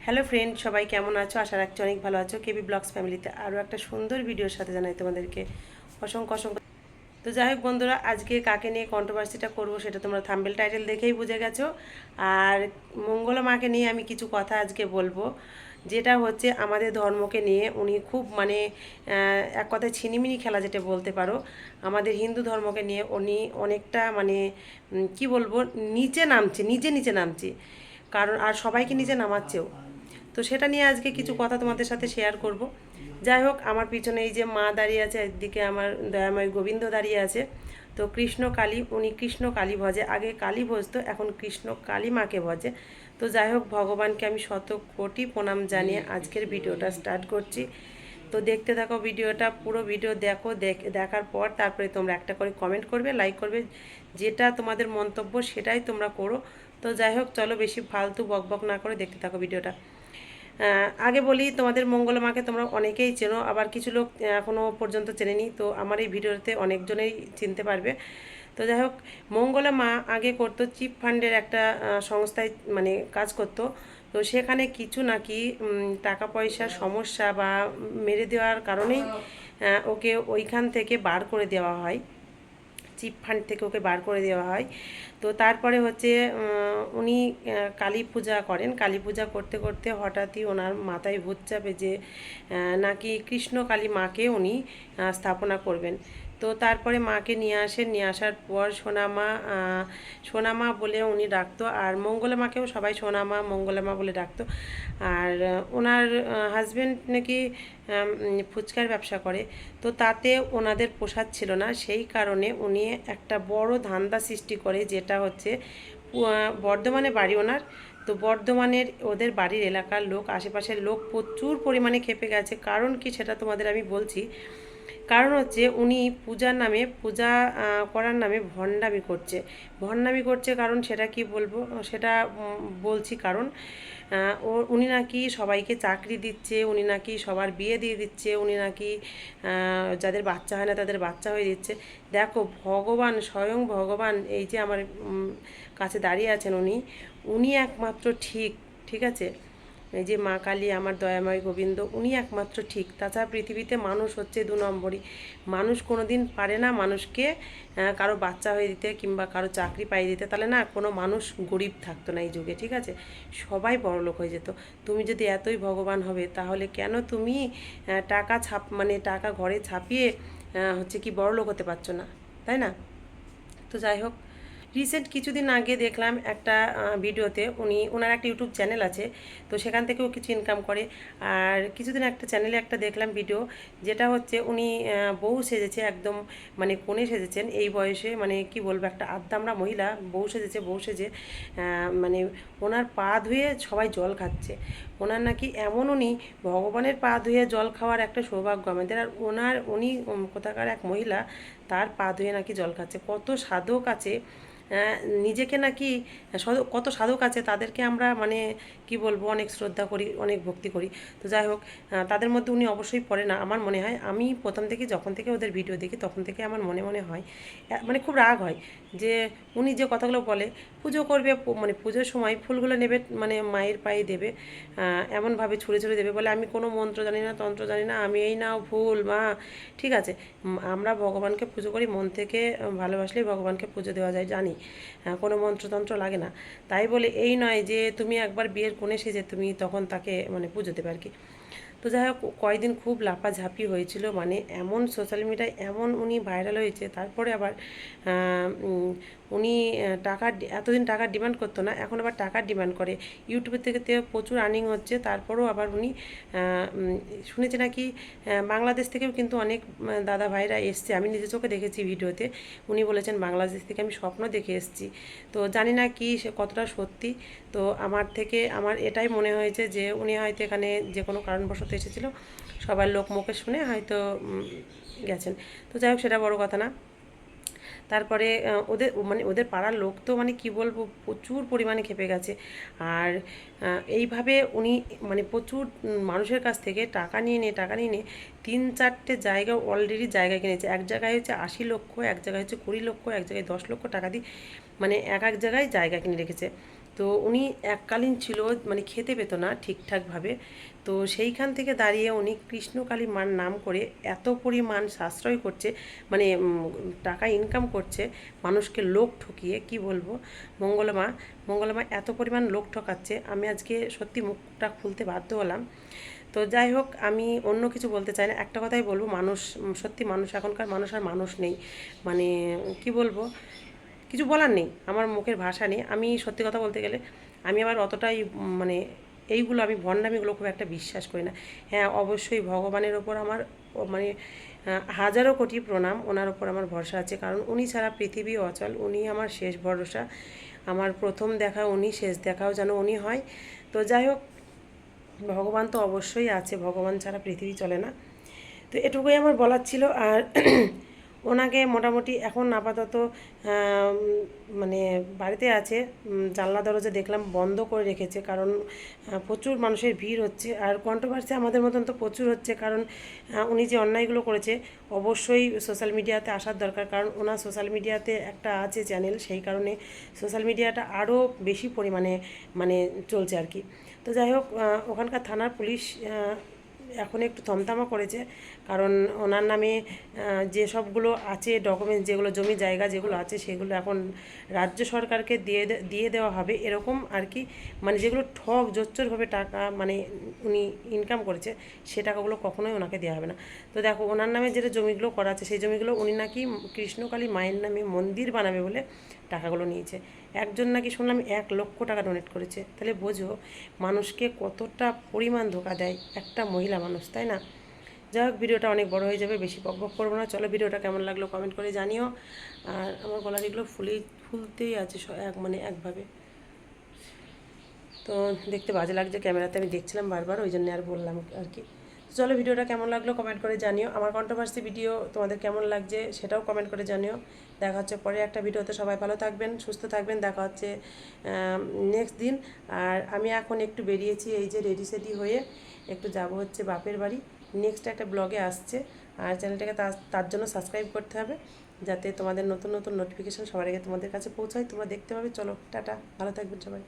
Hello friend, সবাই কেমন আছো? আশা রাখছি অনেক ভালো আছো। কেবি ব্লগস ফ্যামিলিতে আরও একটা সুন্দর ভিডিওর সাথে জানাই তোমাদেরকে অসংখ্য অসংখ্য। তো যাই হোক বন্ধুরা, আজকে কাকে নিয়ে কন্ট্রোভার্সিটা করবো সেটা তোমরা থাম্বনেল টাইটেল দেখেই বুঝে গেছো। আর মঙ্গলা মাকে নিয়ে আমি কিছু কথা আজকে বলবো, যেটা হচ্ছে আমাদের ধর্মকে নিয়ে উনি খুব এক কথায় ছিনিমিনি খেলা যেটা বলতে পারো। আমাদের হিন্দু ধর্মকে নিয়ে উনি অনেকটা কি বলবো, নিচে নামছে, নিজে নিচে নামছে। কারণ আর সবাইকে নিচে নামাচ্ছেও। তো সেটা নিয়ে আজকে কিছু কথা তোমাদের সাথে শেয়ার করব। যাই হোক, আমার পিছনে এই যে মা দাঁড়িয়ে আছে, একদিকে আমার দয়াময় গোবিন্দ দাঁড়িয়ে আছে। তো কৃষ্ণ কালী, উনি কৃষ্ণ কালী ভজে, আগে কালী ভজতো, এখন কৃষ্ণ কালী মাকে ভজে। তো যাই হোক, ভগবানকে আমি শত কোটি প্রণাম জানিয়ে আজকের ভিডিওটা স্টার্ট করছি। তো দেখতে থাকো ভিডিওটা, পুরো ভিডিও দেখো, দেখার পর তারপরে তোমরা একটা করে কমেন্ট করবে, লাইক করবে, যেটা তোমাদের মন্তব্য সেটাই তোমরা করো। তো যাই হোক, চলো বেশি ফালতু বকবক না করে দেখতে থাকো ভিডিওটা। আগে বলি, তোমাদের মঙ্গলা মাকে তোমরা অনেকেই চেনো, আবার কিছু লোক এখনও পর্যন্ত চেনেনি। তো আমার এই ভিডিওতে অনেকজনেই চিনতে পারবে। তো যাই হোক, মঙ্গলা মা আগে করতো চিপ ফান্ডের একটা সংস্থায় কাজ করতো। তো সেখানে কিছু নাকি টাকা পয়সার সমস্যা বা মেরে দেওয়ার কারণেই ওকে ওইখান থেকে বার করে দেওয়া হয়, চিপ ফান্ড থেকে ওকে বার করে দেওয়া হয়। তো তারপরে হচ্ছে উনি কালী পূজা করেন। কালী পূজা করতে করতে হঠাৎই ওনার মাথায় ভূত চাপে যে নাকি কৃষ্ণ কালী মাকে উনি স্থাপনা করবেন। তো তারপরে মাকে নিয়ে আসেন, নিয়ে আসার পর সোনামা, সোনামা বলে উনি ডাকতো, আর মঙ্গলা মাকেও সবাই সোনামা, মঙ্গলা মা বলে ডাকতো। আর ওনার হাজব্যান্ড নাকি ফুচকার ব্যবসা করে। তো তাতে ওনাদের পোষাচ্ছিল ছিল না, সেই কারণে উনি একটা বড় ধান্দা সৃষ্টি করে, যেটা হচ্ছে বর্ধমানে বাড়ি ওনার। তো বর্ধমানের ওদের বাড়ির এলাকার লোক, আশেপাশের লোক প্রচুর পরিমাণে খেপে গেছে। কারণ কি সেটা তোমাদের আমি বলছি। কারণ হচ্ছে উনি পূজা করার নামে ভণ্ডামি করছে। ভণ্ডামি করছে কারণ সেটা কি বলবো, সেটা বলছি। কারণ উনি নাকি সবাইকে চাকরি দিচ্ছে, উনি নাকি সবার বিয়ে দিয়ে দিচ্ছে, উনি নাকি যাদের বাচ্চা হয় না তাদের বাচ্চা হয়ে দিচ্ছে। দেখো, ভগবান, স্বয়ং ভগবান এই যে আমার কাছে দাঁড়িয়ে আছেন, উনি উনি একমাত্র ঠিক, ঠিক আছে? এই যে মা কালী, আমার দয়াময় গোবিন্দ, উনি একমাত্র ঠিক। তাছাড়া পৃথিবীতে মানুষ হচ্ছে দু নম্বরই। মানুষ কোনো দিন পারে না মানুষকে কারো বাচ্চা হয়ে দিতে কিংবা কারো চাকরি পাইয়ে দিতে। তাহলে না কোনো মানুষ গরিব থাকতো না এই যুগে, ঠিক আছে? সবাই বড়লোক হয়ে যেত। তুমি যদি এতই ভগবান হবে, তাহলে কেন তুমি টাকা ঘরে ছাপিয়ে হচ্ছে কি বড়লোক হতে পারছো না, তাই না? তো যাই হোক, রিসেন্ট কিছুদিন আগে দেখলাম একটা ভিডিওতে, ওনার একটা ইউটিউব চ্যানেল আছে। তো সেখান থেকেও কিছু ইনকাম করে। আর কিছুদিন একটা চ্যানেলে একটা দেখলাম ভিডিও, যেটা হচ্ছে উনি বউ সেজেছে, একদম কোণে সেজেছেন এই বয়সে, কি বলবো, একটা আদ্দামরা মহিলা বউ সেজেছে। বউ সেজে ওনার পা ধুয়ে সবাই জল খাচ্ছে। ওনার নাকি এমন, উনি ভগবানের পা ধুয়ে জল খাওয়ার একটা সৌভাগ্য আমাদের। আর উনি কোথাকার এক মহিলা, তার পা ধুয়ে নাকি জল খাচ্ছে। কত সাধক আছে, নিজেকে নাকি কত সাধক আছে, তাদেরকে আমরা কি বলবো, অনেক শ্রদ্ধা করি, অনেক ভক্তি করি। তো যাই হোক, তাদের মধ্যে উনি অবশ্যই পড়ে না আমার মনে হয়। আমি প্রথম থেকে যখন থেকে ওদের ভিডিও দেখি তখন থেকে আমার মনে মনে হয়, খুব রাগ হয় যে উনি যে কথাগুলো বলে, পুজো করবে, পুজোর সময় ফুলগুলো নেবে, মায়ের পায়ে দেবে, এমনভাবে ছুঁড়ে ছুঁড়ে দেবে, বলে আমি কোনো মন্ত্র জানি না, তন্ত্র জানি না, আমি এই নাও ফুল মা। ঠিক আছে, আমরা ভগবানকে পুজো করি মন থেকে, ভালোবাসলেই ভগবানকে পুজো দেওয়া যায়, জানি। কোনো মন্ত্রতন্ত্র লাগে না। তাই বলে এই নয় যে তুমি একবার বিয়ের কোণে সেজে তুমি তখন তাকে পুজো দেবে আর কি। তো যাই হোক, কয়েকদিন খুব লাফাঝাপি হয়েছিল, এমন সোশ্যাল মিডিয়ায় এমন উনি ভাইরাল হয়েছে। তারপরে আবার উনি এতদিন টাকার ডিমান্ড করতো না, এখন আবার টাকার ডিমান্ড করে। ইউটিউবের থেকে প্রচুর আর্নিং হচ্ছে। তারপরেও আবার উনি শুনেছি নাকি বাংলাদেশ থেকেও কিন্তু অনেক দাদা ভাইরা এসছে, আমি নিজের চোখে দেখেছি ভিডিওতে। উনি বলেছেন বাংলাদেশ থেকে আমি স্বপ্ন দেখে এসেছি। তো জানি না কি সে কতটা সত্যি। তো আমার এটাই মনে হয়েছে যে উনি হয়তো এখানে যে কোনো কারণবশত এসেছিল, সবার লোক মুখে শুনে হয়তো গেছেন। তো যাই হোক, সেটা বড় কথা না। তারপরে ওদের পাড়ার লোক তো কি বলবো, প্রচুর পরিমাণে খেপে গেছে। আর এইভাবে উনি প্রচুর মানুষের কাছ থেকে টাকা নিয়ে 3-4টে জায়গা অলরেডি জায়গা কিনেছে। এক জায়গায় হচ্ছে 80 লক্ষ, এক জায়গায় হচ্ছে 20 লক্ষ, এক জায়গায় 10 লক্ষ টাকা দিয়ে এক এক জায়গায় জায়গা কিনে রেখেছে। তো উনি এককালীন ছিল মানে খেতে পেত না ঠিকঠাকভাবে। তো সেইখান থেকে দাঁড়িয়ে উনি কৃষ্ণকালী মার নাম করে এত পরিমাণ সাশ্রয় করছে, মানে টাকা ইনকাম করছে মানুষকে লোক ঠকিয়ে, কি বলবো। মঙ্গলমা মঙ্গলমা এত পরিমাণ লোক ঠকাচ্ছে, আমি আজকে সত্যি মুখটা খুলতে বাধ্য হলাম। তো যাই হোক, আমি অন্য কিছু বলতে চাই না, একটা কথাই বলবো, মানুষ সত্যি মানুষ, এখনকার মানুষ আর মানুষ নেই। মানে কি বলবো, কিছু বলার নেই, আমার মুখের ভাষা নেই। আমি সত্যি কথা বলতে গেলে আমি আবার অতটাই মানে এইগুলো আমি ভণ্ডামিগুলো খুব একটা বিশ্বাস করি না। হ্যাঁ, অবশ্যই ভগবানের ওপর আমার মানে হাজারো কোটি প্রণাম, ওনার ওপর আমার ভরসা আছে, কারণ উনি ছাড়া পৃথিবী অচল, উনি আমার শেষ ভরসা। আমার প্রথম দেখা উনি, শেষ দেখাও যেন উনি হয়। তো যাই হোক, ভগবান তো অবশ্যই আছে, ভগবান ছাড়া পৃথিবী চলে না। তো এটুকুই আমার বলার ছিল। আর ওনাকে মোটামুটি এখন আপাতত মানে বাড়িতে আছে, জানলা দরজা দেখলাম বন্ধ করে রেখেছে, কারণ প্রচুর মানুষের ভিড় হচ্ছে, আর কন্ট্রোভার্সি আমাদের মতন তো প্রচুর হচ্ছে, কারণ উনি যে অন্যায়গুলো করেছে অবশ্যই সোশ্যাল মিডিয়াতে আসার দরকার, কারণ ওনার সোশ্যাল মিডিয়াতে একটা আছে চ্যানেল, সেই কারণে সোশ্যাল মিডিয়াটা আরও বেশি পরিমাণে মানে চলছে আর কি। তো যাই হোক, ওখানকার থানার পুলিশ এখন একটু থমথমা করেছে, কারণ ওনার নামে যে সবগুলো আছে ডকুমেন্টস, যেগুলো জমি জায়গা যেগুলো আছে সেগুলো এখন রাজ্য সরকারকে দিয়ে দেওয়া হবে এরকম আর কি। মানে যেগুলো ঠক জোচ্চরভাবে টাকা মানে উনি ইনকাম করেছে, সে টাকাগুলো কখনোই ওনাকে দেওয়া হবে না। তো দেখো, ওনার নামে যেটা জমিগুলো করা আছে সেই জমিগুলো উনি নাকি কৃষ্ণকালী মায়ের নামে মন্দির বানাবে বলে টাকাগুলো নিয়েছে। একজন নাকি শুনলাম 1,00,000 টাকা ডোনেট করেছে। তাহলে বোঝো মানুষকে কতটা পরিমাণ ধোকা দেয় একটা মহিলা মানুষ, তাই না? যাই হোক, ভিডিওটা অনেক বড় হয়ে যাবে, বেশি বকবক করবো না। চলো, ভিডিওটা কেমন লাগলো কমেন্ট করে জানিও। আর আমার গলার এগুলো ফুলতেই আছে মানে একভাবে। তো দেখতে বাজে লাগছে ক্যামেরাতে, আমি দেখছিলাম বারবার, ওই জন্য আর বললাম আর কি। চলো, ভিডিওটা কেমন লাগলো কমেন্ট করে জানিও। আমার কন্ট্রোভার্সি ভিডিও তোমাদের কেমন লাগছে সেটাও কমেন্ট করে জানিও। দেখা হচ্ছে পরে একটা ভিডিওতে, সবাই ভালো থাকবেন, সুস্থ থাকবেন, দেখা হচ্ছে নেক্সট দিন। আর আমি এখন একটু বেরিয়েছি, এই যে রেডি সেডি হয়ে একটু যাব হচ্ছে বাপের বাড়ি। নেক্সট একটা ব্লগে আসছে, আর চ্যানেলটাকে তার জন্য সাবস্ক্রাইব করতে হবে, যাতে তোমাদের নতুন নতুন নোটিফিকেশান সবার আগে তোমাদের কাছে পৌঁছায়, তোমরা দেখতে পাবে। চলো, টাটা, ভালো থাকবেন সবাই।